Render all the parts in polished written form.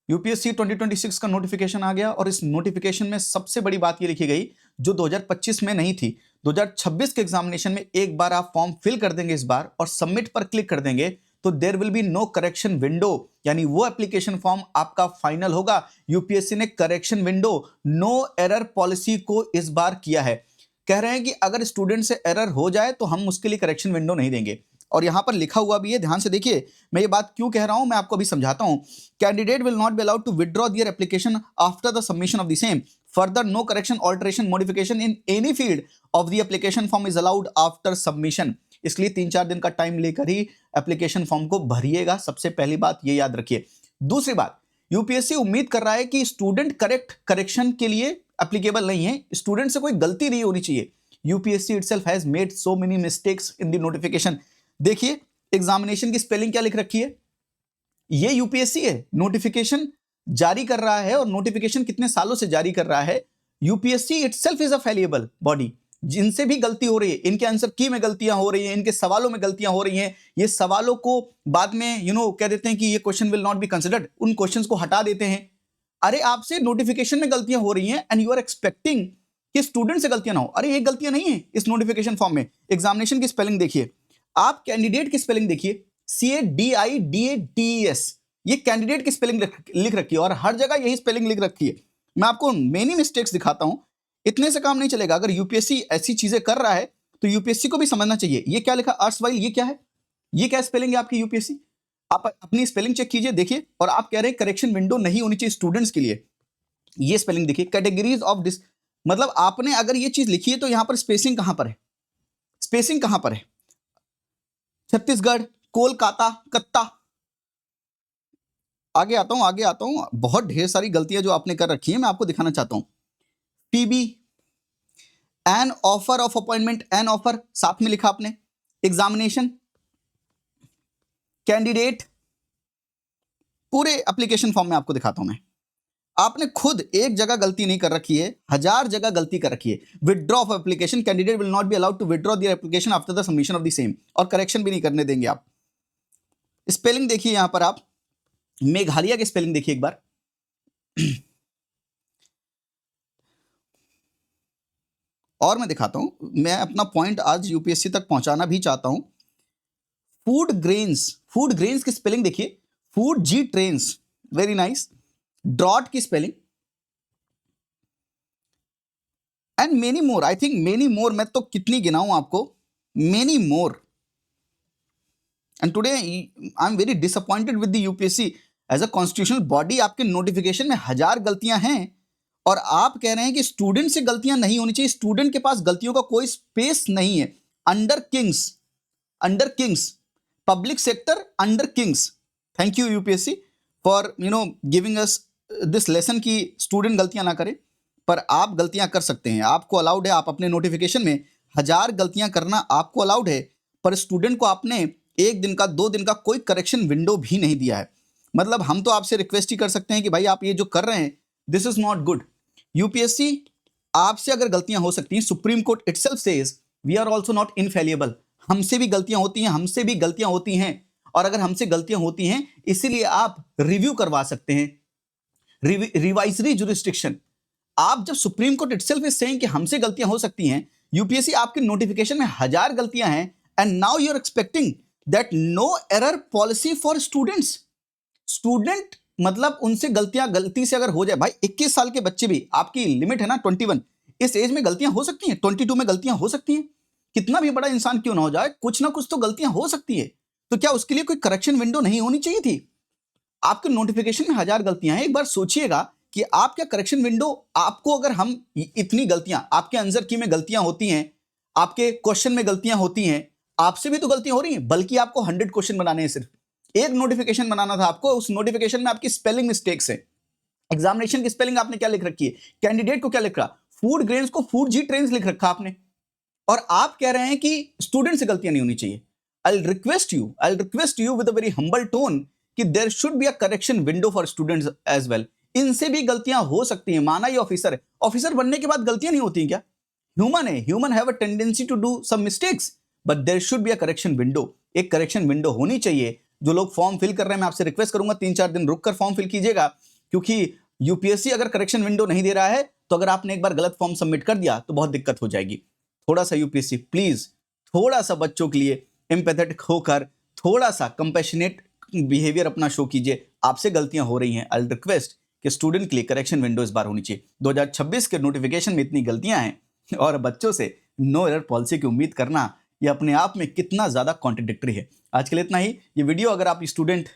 UPSC 2026 का notification आ गया और इस नोटिफिकेशन में सबसे बड़ी बात ये लिखी गई जो 2025 में नहीं थी। 2026 के एग्जामिनेशन में एक बार आप फॉर्म फिल कर देंगे इस बार और सबमिट पर क्लिक कर देंगे तो there will be no correction window, यानी वो एप्लीकेशन फॉर्म आपका फाइनल होगा। यूपीएससी ने correction window, no error policy को इस बार किया है। कह रहे हैं कि अगर स्टूडेंट से एरर हो जाए तो हम उसके लिए करेक्शन विंडो नहीं देंगे। और यहां पर लिखा हुआ भी है, ध्यान से देखिए, मैं ये बात क्यों कह रहा हूं मैं आपको अभी समझाता हूं। Candidate will not be allowed to withdraw their application after the submission of the same. Further no correction, alteration, modification in any field of the application form is allowed after submission. इसलिए 3-4 दिन का time लेकर ही application form को भरिएगा, सबसे पहली बात ये याद रखिए। दूसरी बात, यूपीएससी उम्मीद कर रहा है कि स्टूडेंट करेक्शन के लिए एप्लीकेबल नहीं है, स्टूडेंट से कोई गलती नहीं होनी चाहिए। UPSC itself has made so many mistakes in the notification. देखिए एग्जामिनेशन की स्पेलिंग क्या लिख रखी है, ये यूपीएससी है, नोटिफिकेशन जारी कर रहा है और नोटिफिकेशन कितने सालों से जारी कर रहा है। UPSC itself is a fallible body, जिनसे भी गलती हो रही है, इनके आंसर की में गलतियां हो रही हैं, इनके सवालों में गलतियां हो रही हैं, ये सवालों को बाद में कह देते हैं कि ये question will not be considered, उन क्वेश्चंस को हटा देते हैं। अरे आपसे नोटिफिकेशन में गलतियां हो रही हैं एंड यू आर एक्सपेक्टिंग कि स्टूडेंट से गलतियां ना हो। अरे ये गलतियां नहीं है इस नोटिफिकेशन फॉर्म में। एग्जामिनेशन की स्पेलिंग देखिए, आप कैंडिडेट की स्पेलिंग देखिए, CADIDATES, ये कैंडिडेट की स्पेलिंग लिख रखी है और हर जगह यही स्पेलिंग लिख रखी है। मैं आपको मेनी मिस्टेक्स दिखाता हूं, इतने से काम नहीं चलेगा। अगर यूपीएससी ऐसी चीजें कर रहा है तो यूपीएससी को भी समझना चाहिए। ये क्या लिखा अर्सवाइल, ये क्या है, ये क्या स्पेलिंग है आपकी यूपीएससी? आप अपनी स्पेलिंग चेक कीजिए, देखिए। और आप कह रहे हैं करेक्शन विंडो नहीं होनी चाहिए स्टूडेंट्स के लिए, ये स्पेलिंग देखिए। कैटेगरीज ऑफ डिस, मतलब आपने अगर ये चीज लिखी है तो यहां पर स्पेसिंग कहां पर है, स्पेसिंग कहां पर है? छत्तीसगढ़, कोलकाता, कत्ता। आगे आता हूं, बहुत ढेर सारी गलतियां जो आपने कर रखी है मैं आपको दिखाना चाहता हूं। PB, an offer of appointment, an offer साथ में लिखा आपने। एग्जामिनेशन, कैंडिडेट, पूरे एप्लीकेशन फॉर्म में आपको दिखाता हूं मैं। आपने खुद एक जगह गलती नहीं कर रखी है, 1000 जगह गलती कर रखी है। Withdraw of application, candidate will not be allowed to withdraw their application after the submission of the same, और करेक्शन भी नहीं करने देंगे आप। स्पेलिंग देखिए यहां पर आप, मेघालय की स्पेलिंग देखिए एक बार। और मैं दिखाता हूं, मैं अपना पॉइंट आज यूपीएससी तक पहुंचाना भी चाहता हूं। फूड ग्रेन्स, फूड ग्रेन्स की स्पेलिंग देखिए, food G trains, very nice. Drought की spelling and many more, I think many more, मैं तो कितनी गिनाऊं आपको, many more. And today I am very disappointed with the UPSC as a constitutional body. आपके notification में 1000 गलतियां हैं और आप कह रहे हैं कि स्टूडेंट से गलतियां नहीं होनी चाहिए। स्टूडेंट के पास गलतियों का कोई स्पेस नहीं है। Under Kings, under Kings, public sector under Kings. Thank you UPSC for giving us this lesson कि स्टूडेंट गलतियां ना करें, पर आप गलतियां कर सकते हैं, आपको अलाउड है। आप अपने नोटिफिकेशन में 1000 गलतियां करना आपको अलाउड है, पर स्टूडेंट को आपने 1 दिन का 2 दिन का कोई करेक्शन विंडो भी नहीं दिया है। मतलब हम तो आपसे रिक्वेस्ट ही कर सकते हैं कि भाई आप ये जो कर रहे हैं this is not good. UPSC, आपसे अगर गलतियां हो सकती हैं, supreme court itself says we are also not infallible. हमसे भी गलतियां होती हैं, हमसे भी गलतियां होती हैं, और अगर हमसे गलतियां होती हैं इसीलिए आप रिव्यू करवा सकते हैं, रिवाइजरी जुरिस्डिक्शन। आप जब supreme court itself is saying कि हमसे गलतियां हो सकती हैं, यूपीएससी आपके नोटिफिकेशन में 1000 गलतियां हैं and now you are expecting that no error policy for students. Student मतलब उनसे गलतियां, गलती से अगर हो जाए, भाई 21 साल के बच्चे भी, आपकी लिमिट है ना 21, इस एज में गलतियां हो सकती हैं, 22 में गलतियां हो सकती हैं। कितना भी बड़ा इंसान क्यों ना हो जाए, कुछ ना कुछ तो गलतियां हो सकती है। तो क्या उसके लिए कोई करेक्शन विंडो नहीं होनी चाहिए थी? आपके नोटिफिकेशन में 1000 गलतियां हैं, एक बार सोचिएगा कि आप क्या करेक्शन विंडो, आपको अगर हम इतनी गलतियां, आपके आंसर की में गलतियां होती हैं, आपके क्वेश्चन में गलतियां होती हैं, आपसे भी तो गलतियां हो रही हैं, बल्कि आपको 100 क्वेश्चन बनाने हैं, सिर्फ एक नोटिफिकेशन बनाना था आपको, उस नोटिफिकेशन में आपकी स्पेलिंग मिस्टेक्स है। एग्जामिनेशन की स्पेलिंग आपने क्या लिख रखी है, कैंडिडेट को क्या लिख रहा, फूड ग्रेन्स को फूड जी ट्रेन्स लिख रखा आपने, और आप कह रहे हैं कि स्टूडेंट से गलतियां नहीं होनी चाहिए। I request you with a very humble tone कि there should be a correction window for students as well. इनसे भी गलतियां हो सकती हैं, माना ये ऑफिसर है, ऑफिसर बनने के बाद गलतियां नहीं होती क्या? ह्यूमन है, human have a tendency to do some mistakes, but there should be a correction window. एक करेक्शन विंडो होनी चाहिए। जो लोग फॉर्म फिल कर रहे हैं, मैं आपसे रिक्वेस्ट करूंगा 3-4 दिन रुककर फॉर्म फिल कीजिएगा, क्योंकि यूपीएससी अगर करेक्शन विंडो नहीं दे रहा है तो अगर आपने एक बार गलत फॉर्म सबमिट कर दिया तो बहुत दिक्कत हो जाएगी। थोड़ा सा यूपीएससी प्लीज, थोड़ा सा बच्चों के लिए एम्पैथेटिक होकर थोड़ा सा कंपैशनेट बिहेवियर अपना शो कीजिए। आपसे गलतियां हो रही हैं, आई रिक्वेस्ट कि स्टूडेंट के लिए करेक्शन विंडो इस बार होनी चाहिए। 2026 के नोटिफिकेशन में इतनी गलतियां हैं और बच्चों से नो एरर पॉलिसी की उम्मीद करना ये अपने आप में कितना ज्यादा कॉन्ट्रडिक्टरी है। आज के लिए इतना ही। ये वीडियो अगर आप स्टूडेंट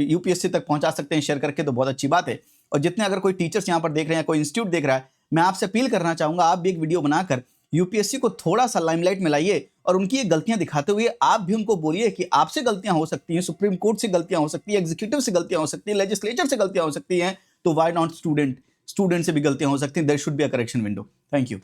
यूपीएससी तक पहुंचा सकते हैं शेयर करके तो बहुत अच्छी बात है। और जितने अगर कोई टीचर्स यहाँ पर देख रहे हैं, कोई इंस्टीट्यूट देख रहा है, मैं आपसे अपील करना चाहूंगा आप भी एक वीडियो बनाकर यूपीएससी को थोड़ा सा लाइमलाइट में लाइए और उनकी ये गलतियां दिखाते हुए आप भी उनको बोलिए कि आपसे गलतियां हो सकती हैं, सुप्रीम कोर्ट से गलतियां हो सकती है, एग्जीक्यूटिव से गलतियां हो सकती है, लेजिस्लेचर से गलतियां हो सकती हैं, तो व्हाई नॉट स्टूडेंट से भी गलतियां हो सकती हैं। There should be a correction window. Thank you.